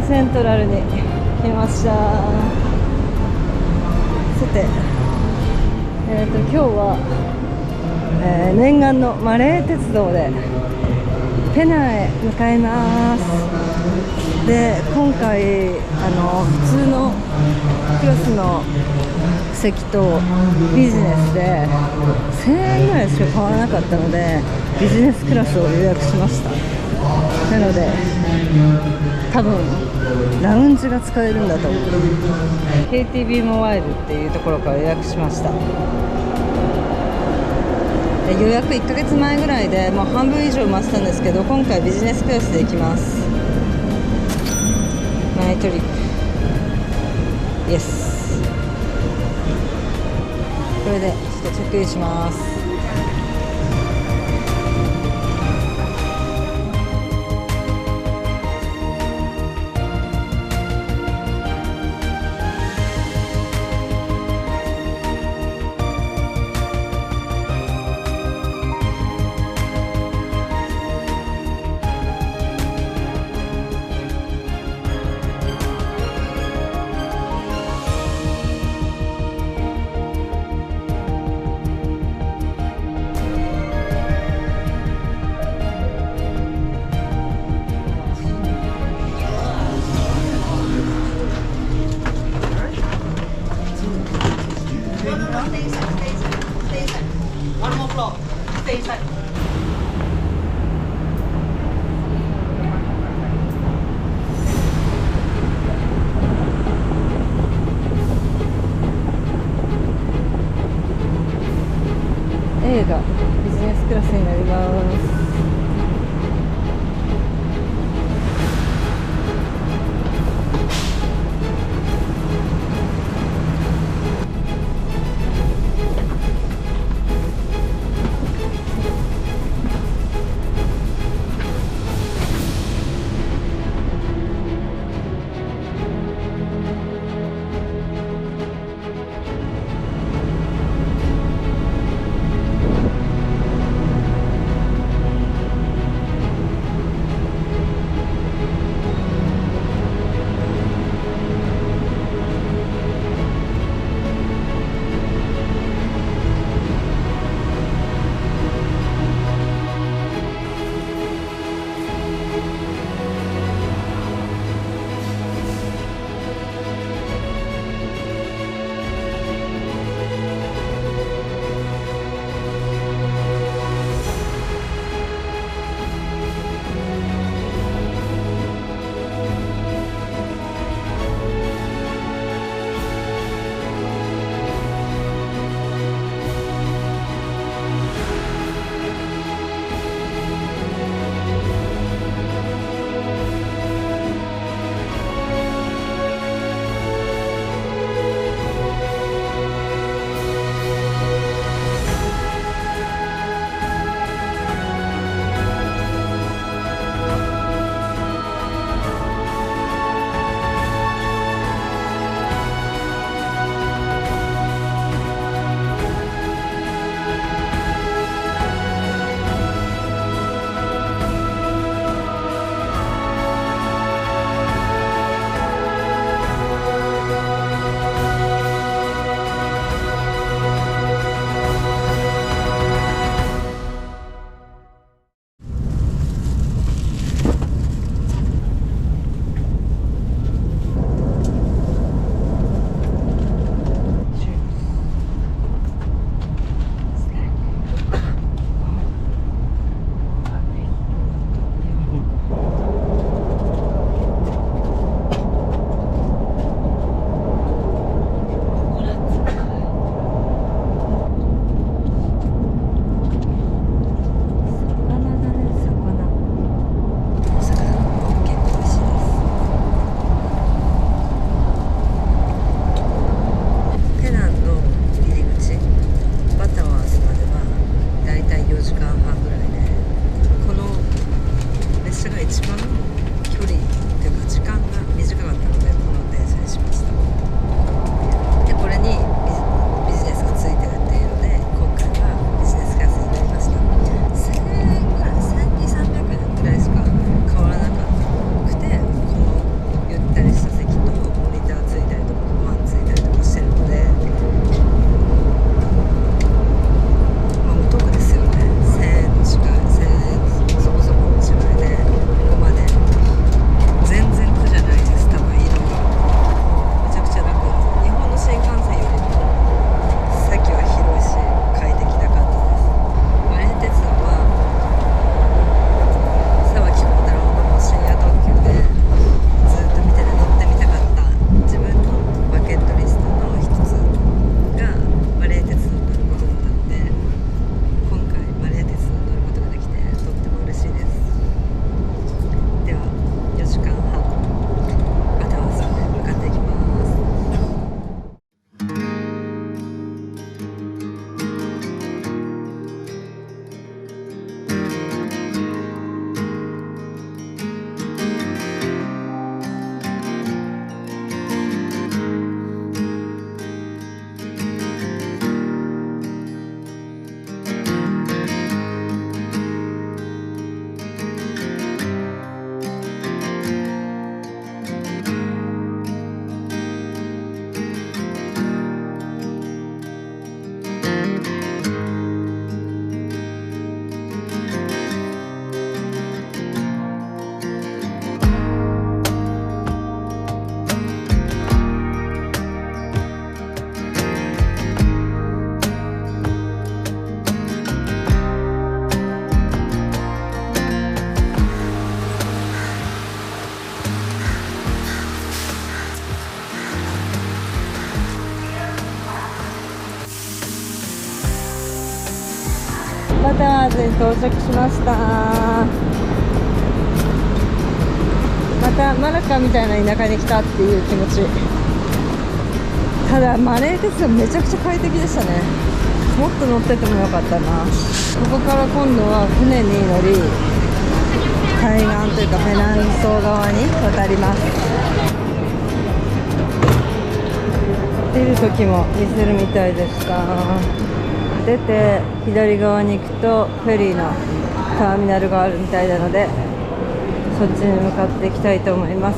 セントラルに来ました。さて、今日は、念願のマレー鉄道でペナへ向かいます。で、今回普通のクラスの席とビジネスで1000円ぐらいしか変わらなかったので、ビジネスクラスを予約しました。なので多分ラウンジが使えるんだと思う。 KTB モバイルっていうところから予約しました。で、予約1ヶ月前ぐらいでもう半分以上待ってたんですけど、今回ビジネスクラスで行きます。ナイトリップイエス。これでちょっとチェックインします。タワーズに到着しました。またマラカみたいな田舎に来たっていう気持ち。ただマレー鉄道めちゃくちゃ快適でしたね。もっと乗っててもよかったな。ここから今度は船に乗り、海岸というかペナン島側に渡ります。出る時も見せるみたいでした。出て左側に行くとフェリーのターミナルがあるみたいなので、そっちに向かっていきたいと思います。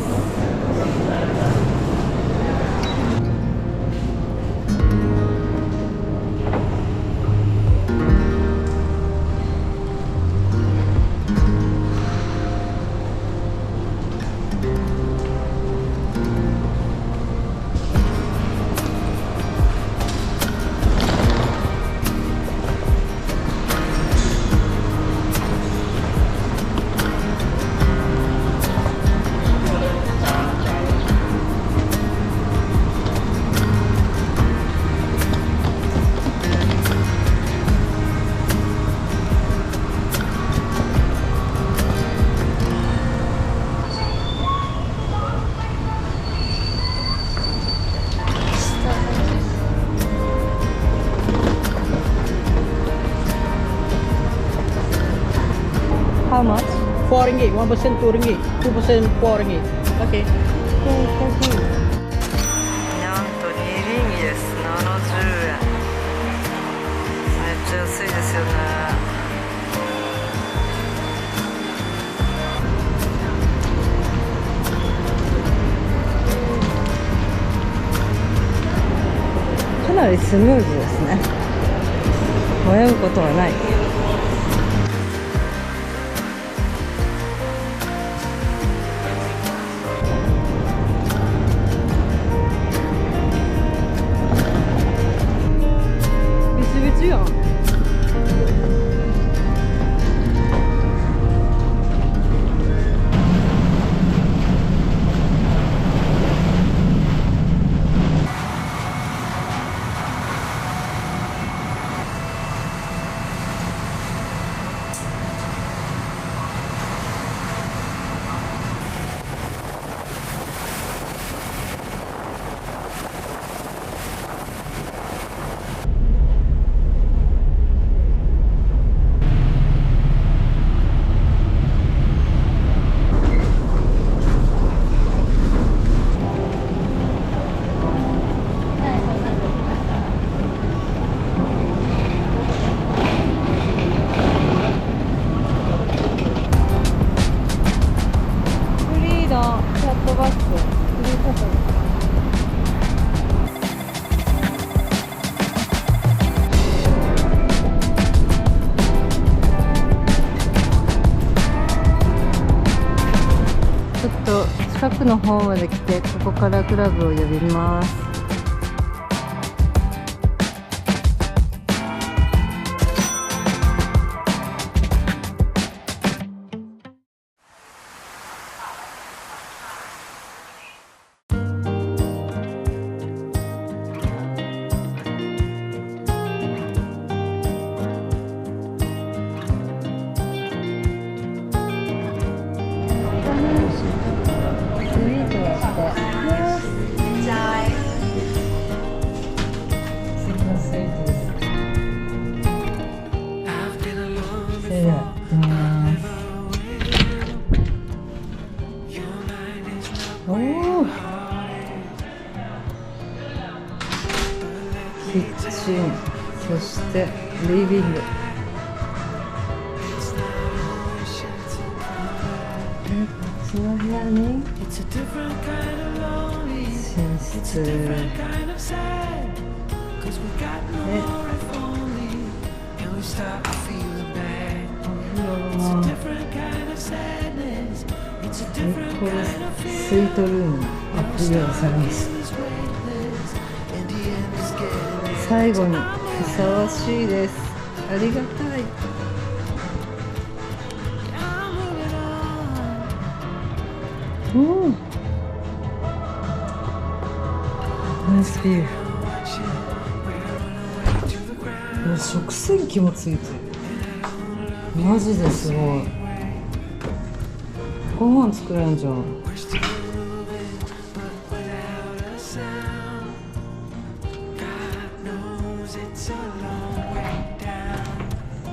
How much? 4 ringgit, 1% 2 ringgit, 2% 4 ringgit. Okay. なんと2リンギです。70円。めっちゃ安いですよね。かなりスムーズですね。迷うことはない。ちょっと近くの方まで来て、ここからクラブを呼びます。キッチン、そしてリビング。その部屋に寝室で、これスイートルームが用意されます。最後にふさわしいです。ありがたい。ナイスビュー。食洗機もついてる。マジですごい。ご飯作れんじゃん。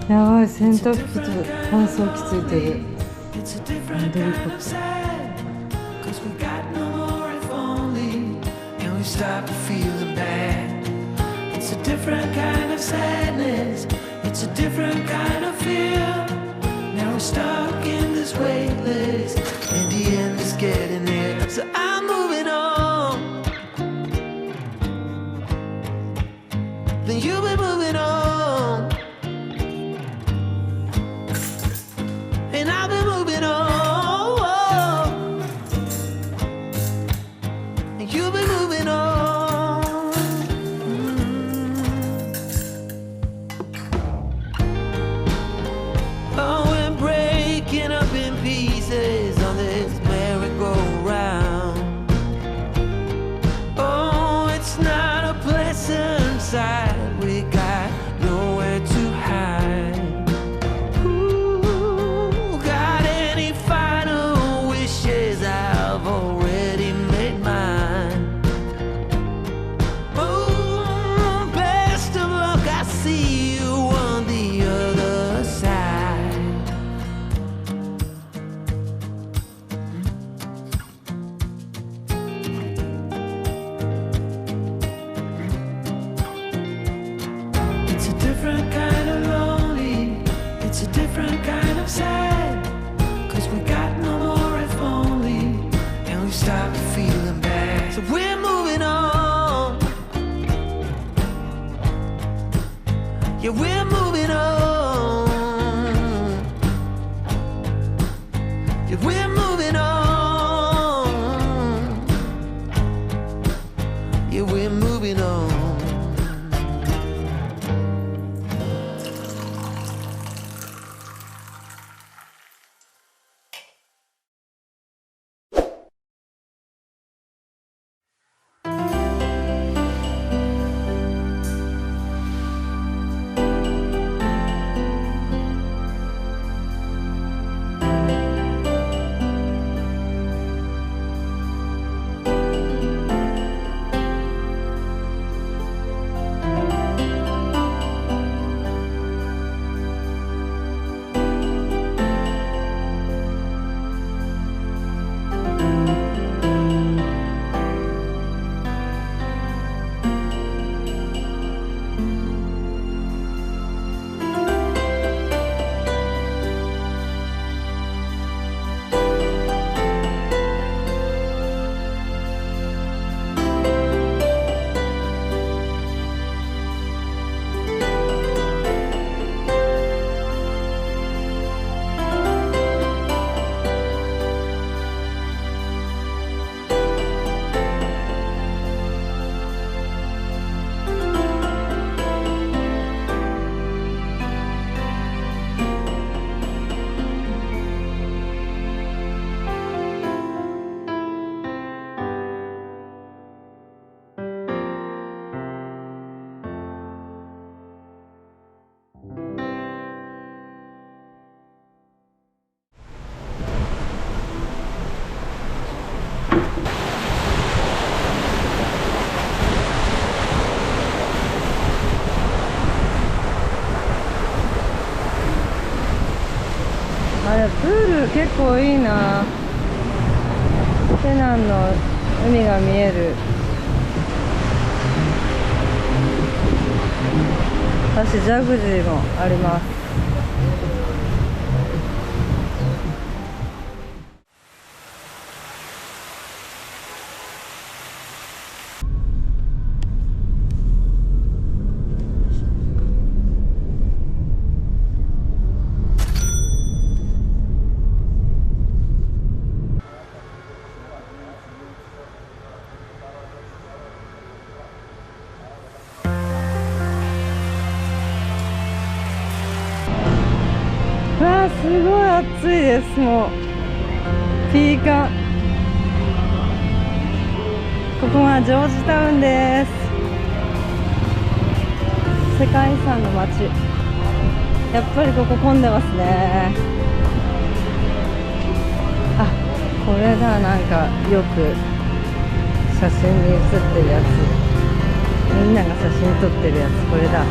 やばい、洗濯機と乾燥機ついてる。どういうこと？ Stop feeling bad. It's a different kind of sadness. It's a different kind of fear. Now we're stuck in this waitlist, and the end is getting near. So I'm moving on. Then you've been moving on, and I've been moving on, and you've been moving on. We got nowhere to hide. Ooh, got any final wishes? I've already made mine. Ooh, best of luck, I see you on the other side. It's a different kind of lonely. It's a different kind of sad. 'Cause we got no more if only, and we stopped feeling bad. So we're moving on. Yeah, we're moving on. Yeah, we're moving on. Yeah, we're moving on.あれ、プール結構いいな。ペナンの海が見える。私ジャグジーもあります。わあ、すごい暑いです。もうピーカン。ここがジョージタウンです。世界遺産の街。やっぱりここ混んでますね。あ、これだ、なんかよく写真に写ってるやつ、みんなが写真撮ってるやつ、これだ。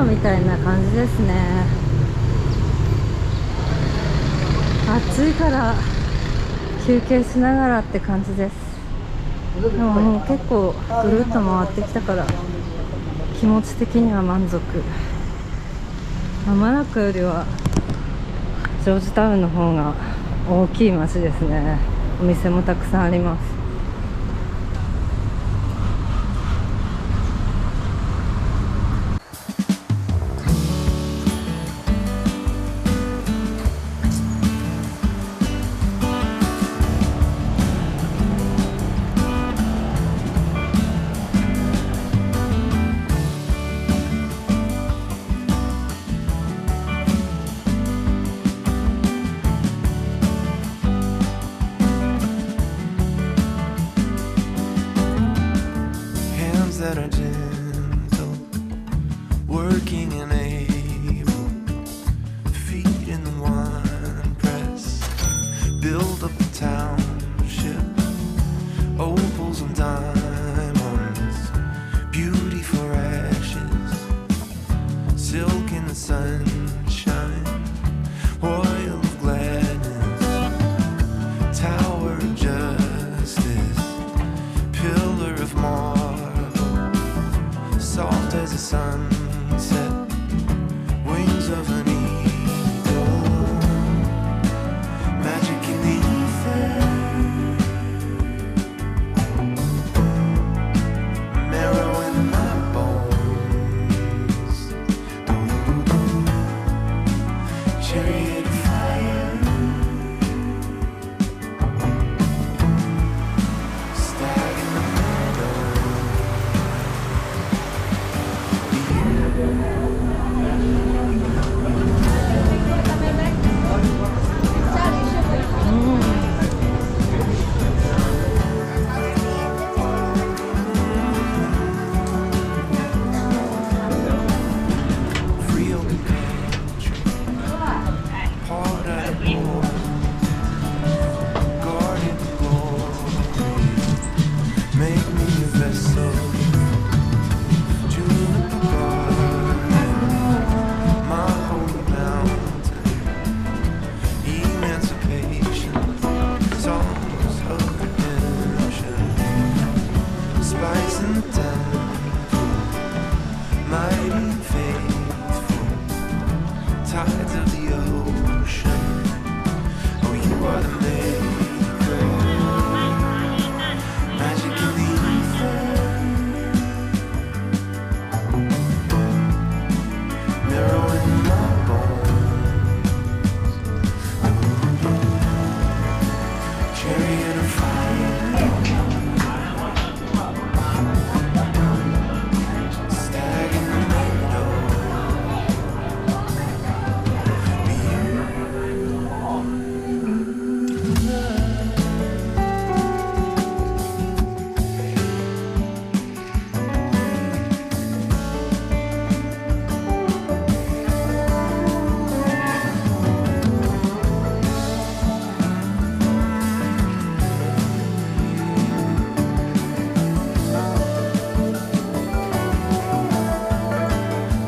場みたいな感じですね。暑いから休憩しながらって感じです。でももう結構ぐるっと回ってきたから気持ち的には満足。マナコよりはジョージタウンの方が大きい街ですね。お店もたくさんあります。Hands that are gentle, working and able, feet in the wine press, build up a township, opals and diamonds, beauty for ashes, silk in the sunshine, oil of gladness, tower of justice, pillar of marble, soft as a sunset, wings of an eagle, magic in the ether, marrow in my bones, chariot of fire, stag in the meadow. Free open country, poured out of war, guarded glory, make me a vessel, juniper garden, my holy mountain, emancipation, songs of redemption, spice in the temple, mighty and faithful, tides of the ocean. Oh, you are the maker, magic in the ether, marrow in my bones, chariot of fire, stag in the meadow.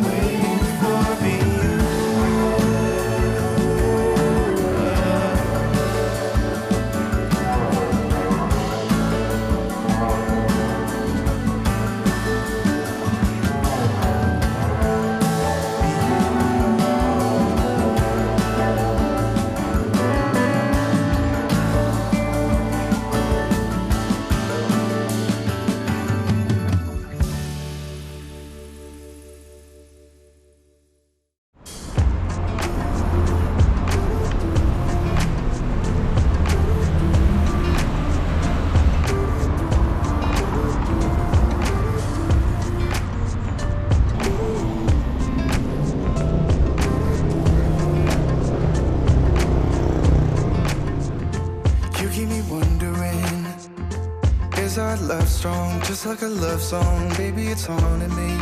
Waiting for you. You keep me wondering, is our love strong? Just like a love song, baby, it's haunting me.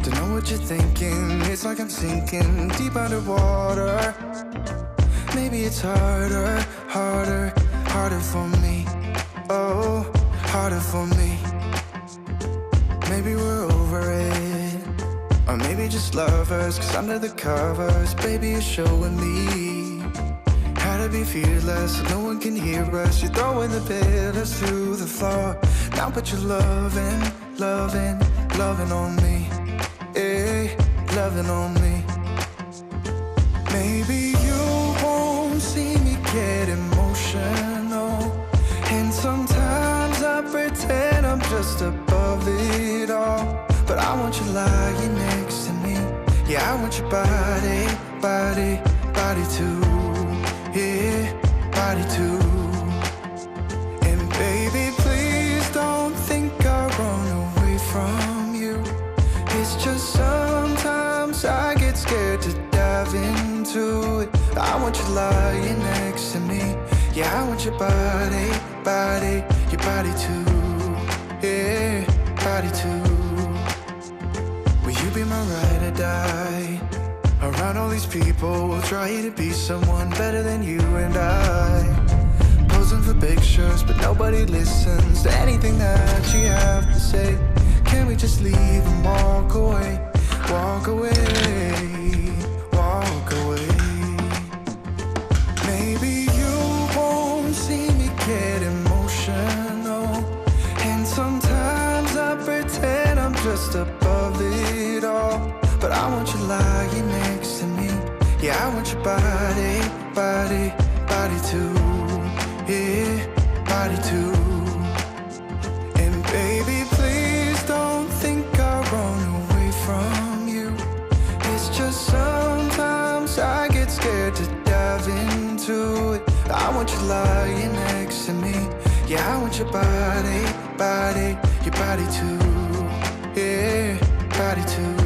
Don't know what you're thinking, it's like I'm sinking deep underwater. Maybe it's harder, harder, harder for me. Oh, harder for me. Maybe we're over it. Or maybe just lovers, cause under the covers, baby, you're showing me how to be fearless so no one can hear us. You're throwing the pillars through the floor. Now put your loving, loving, loving on me. Hey, loving on me. Maybe you won't see me get emotional, and sometimes I pretend I'm just above it all. But I want you lying next to me. Yeah, I want your body, body, body too. Yeah, body too. And baby, please don't think I run away from you. It's just sometimes I get scared to dive into it. I want you lying next to me. Yeah, I want your body, body, your body too. Yeah, body too. Will you be my ride or die? Around all these people, we'll try to be someone better than you and I. Posing for pictures, but nobody listens to anything that you have to say. Can we just leave and walk away? Walk away, walk away. Maybe you won't see me get emotional, and sometimes I pretend I'm just above it all. But I want you lying next to me. Yeah, I want your body, body, body too. Yeah, body too. And baby, please don't think I run away from you. It's just sometimes I get scared to dive into it. I want you lying next to me. Yeah, I want your body, body, your body too. Yeah, body too.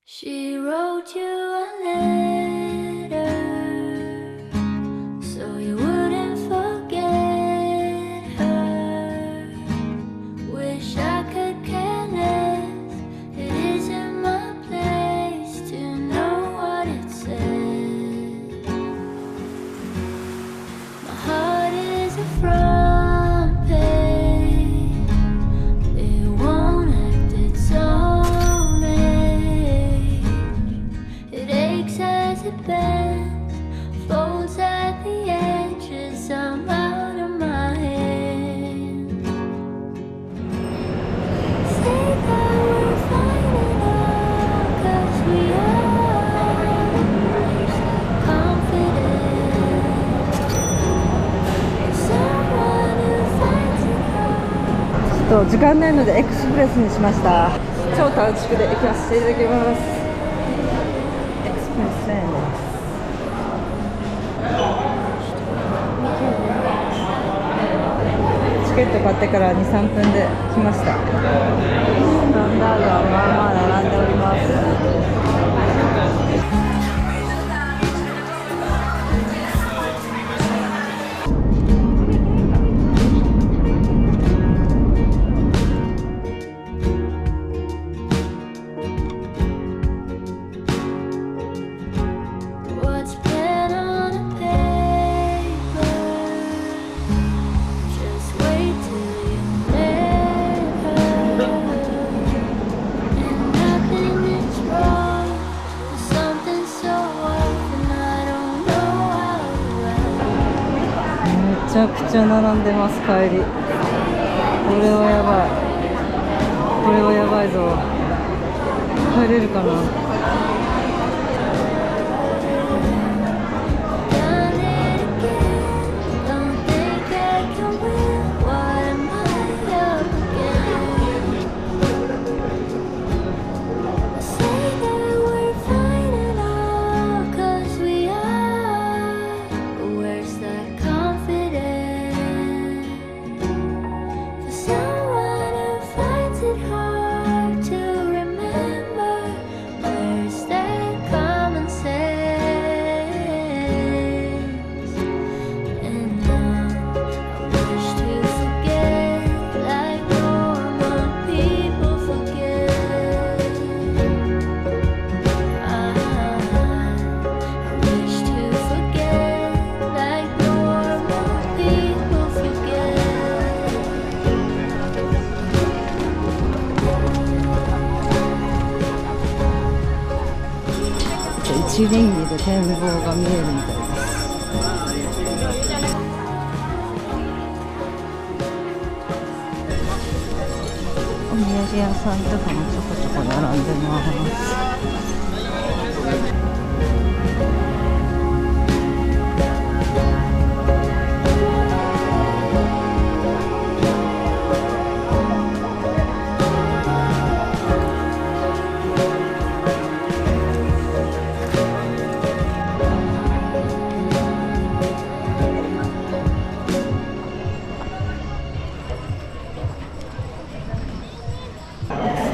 She wrote you a letter so you wouldn't forget her. Wish I could care less. It isn't my place to know what it says. My heart is a front page. It won't act its own. As it bends, folds at the edges, I'm out of my hand. Say that we're finding out, 'cause we are confident. Someone who finds it hard. ちょっと時間ないのでエクスプレスにしました。超短縮で行かせていただきます。チケット買ってから2、3分で来ました。スタンダードはまあまあ並んでおります。めちゃくちゃ並んでます。帰りこれはやばい、これはやばいぞ。帰れるかな。シリンギで展望が見えるみたいです。お土産屋さんとかもちょこちょこ並んでます。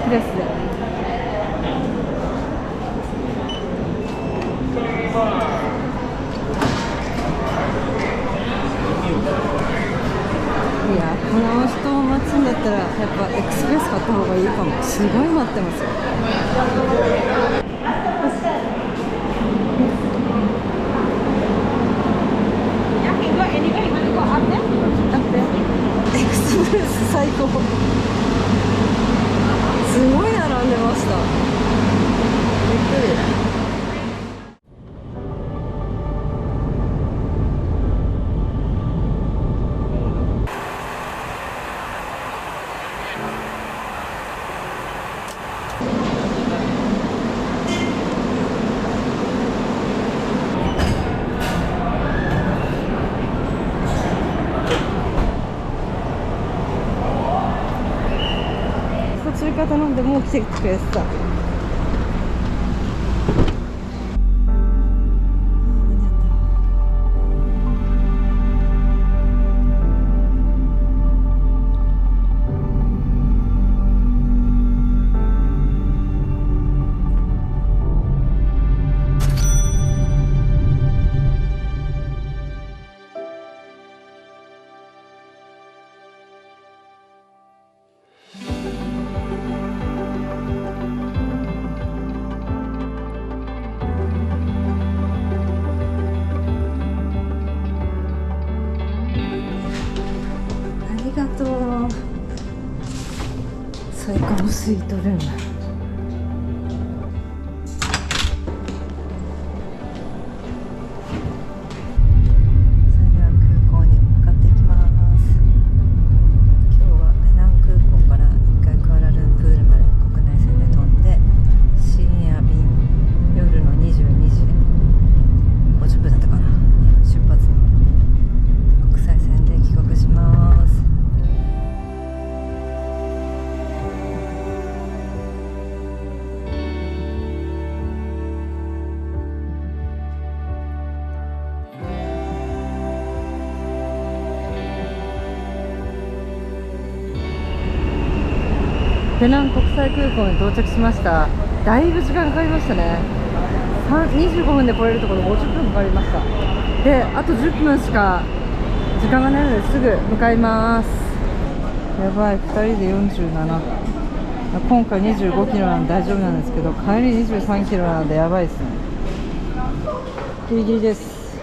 ですね。いや、この人を待つんだったらやっぱエクスプレス買った方がいいかも。すごい待ってますよ。エクスプレス最高。すごい並んでました。びっくり。中華頼んでもう来てくれてた。ありがとう。最高のスイートルーム。ペナン国際空港に到着しました。だいぶ時間かかりましたね。25分で来れるところ50分かかりました。で、あと10分しか時間がないのですぐ向かいます。やばい、2人で47。今回25キロなんで大丈夫なんですけど、帰り23キロなんでやばいですね。ギリギリです。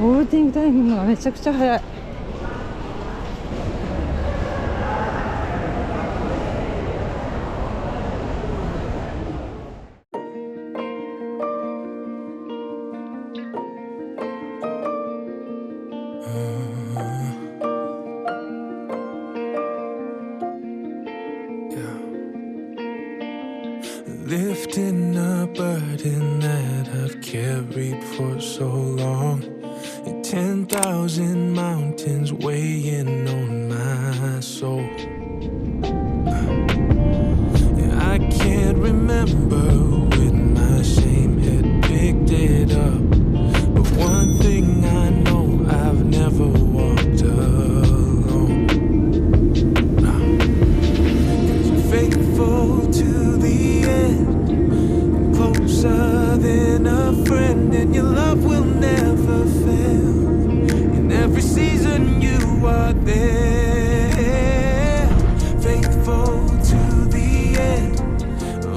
ボルティングタイミングがめちゃくちゃ早い。Lifting a burden that I've carried for so long, and 10,000 mountains weighing on my soul. I can't remember when my shame had picked it up, but one thing I know, I've never walked alone. 'Cause you're faithful to the end, closer than a friend, and your love will never fail. In every season you are there, faithful to the end.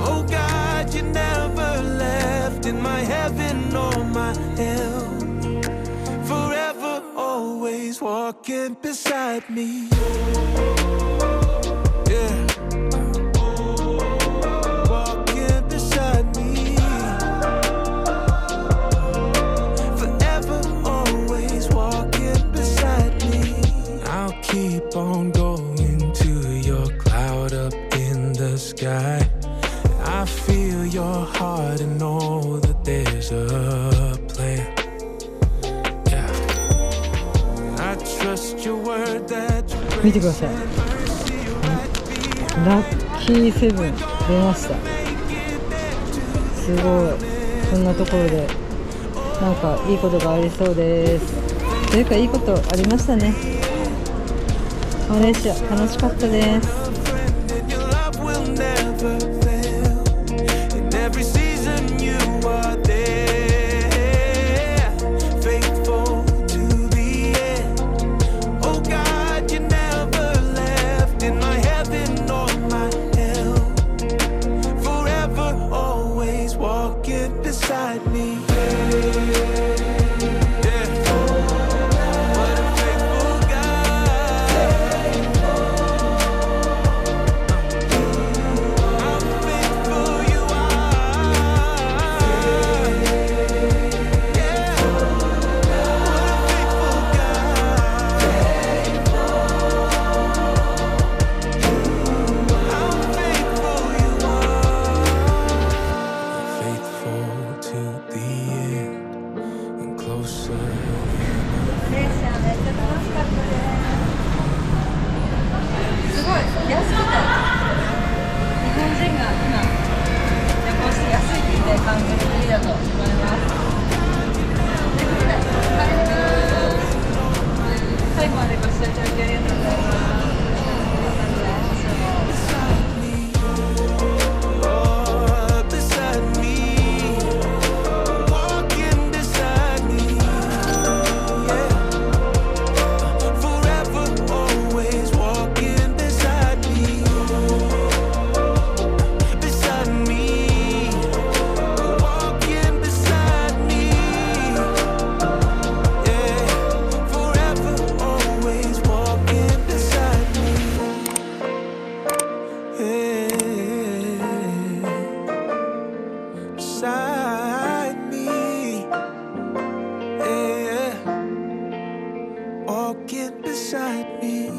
Oh God, you never left in my heaven or my hell. Forever, always walking beside me. Yeah. Walking beside me. 見てください。ラッキーセブン出ました。すごい。こんなところでなんかいいことがありそうです。というかいいことありましたね。マレーシア楽しかったです。Walking beside me.